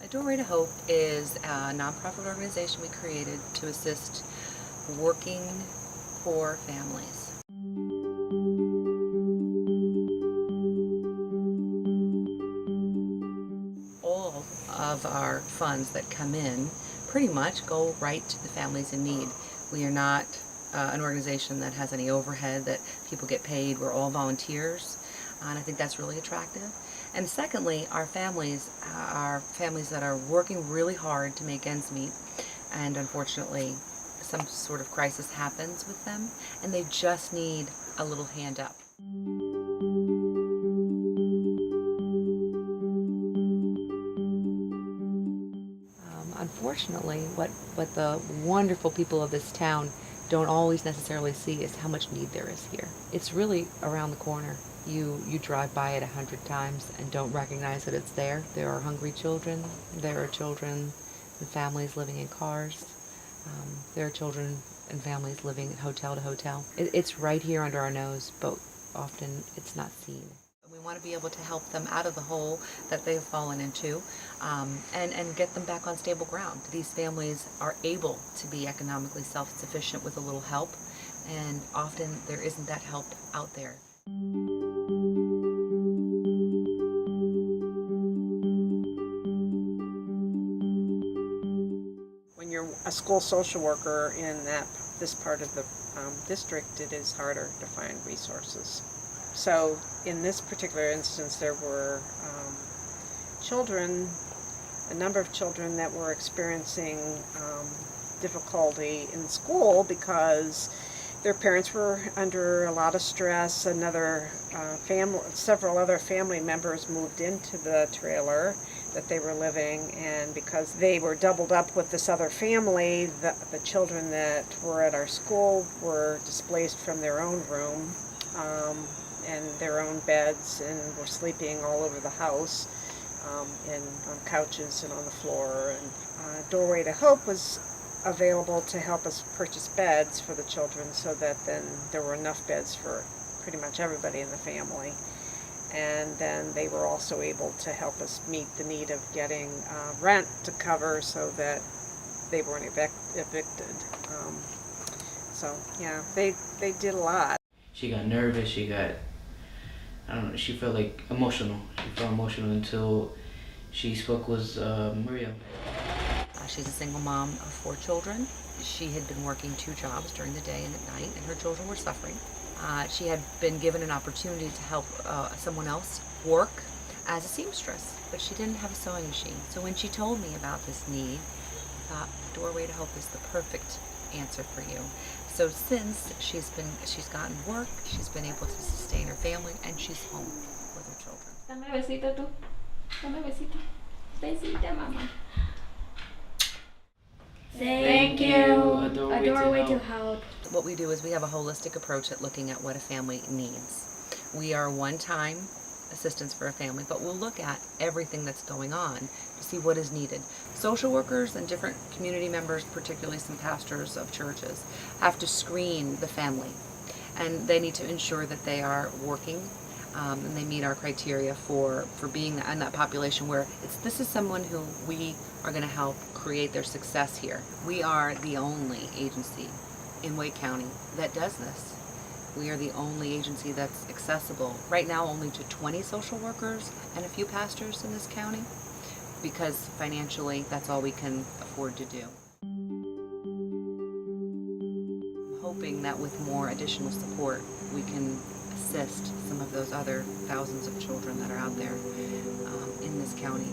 A Doorway to Hope is a nonprofit organization we created to assist working poor families. All of our funds that come in pretty much go right to the families in need. We are not an organization that has any overhead, that people get paid. We're all volunteers, and I think that's really attractive. And secondly, our families are families that are working really hard to make ends meet, and unfortunately some sort of crisis happens with them, and they just need a little hand up. Unfortunately, what the wonderful people of this town don't always necessarily see is how much need there is here. It's really around the corner. You drive by it 100 times and don't recognize that it's there. There are hungry children. There are children and families living in cars. There are children and families living hotel to hotel. It's right here under our nose, but often it's not seen. We want to be able to help them out of the hole that they've fallen into, and get them back on stable ground. These families are able to be economically self-sufficient with a little help, and often there isn't that help out there. When you're a school social worker in this part of the district, it is harder to find resources. So in this particular instance, there were a number of children that were experiencing difficulty in school because their parents were under a lot of stress. Several other family members moved into the trailer that they were living, and because they were doubled up with this other family, the children that were at our school were displaced from their own room and their own beds, and were sleeping all over the house, and on couches and on the floor. And Doorway to Hope was available to help us purchase beds for the children, so that then there were enough beds for pretty much everybody in the family. And then they were also able to help us meet the need of getting rent to cover so that they weren't evicted. So yeah, they did a lot. She got nervous, I don't know, she felt like emotional. She felt emotional until she spoke with Maria. She's a single mom of 4 children. She had been working 2 jobs during the day and at night, and her children were suffering. She had been given an opportunity to help someone else work as a seamstress, but she didn't have a sewing machine. So when she told me about this need, I thought Doorway to Hope is the perfect answer for you. So since she's gotten work, she's been able to sustain her family, and she's home with her children. Dame besito tú. Dame besito. Besita, mama. Thank you. A Doorway to Help. What we do is we have a holistic approach at looking at what a family needs. We are one-time assistance for a family, but we'll look at everything that's going on to see what is needed. Social workers and different community members, particularly some pastors of churches, have to screen the family, and they need to ensure that they are working, and they meet our criteria for being in that population where this is someone who we are going to help create their success here. We are the only agency in Wake County that does this. We are the only agency that's accessible right now only to 20 social workers and a few pastors in this county, because financially that's all we can afford to do. I'm hoping that with more additional support we can assist some of those other thousands of children that are out there in this county.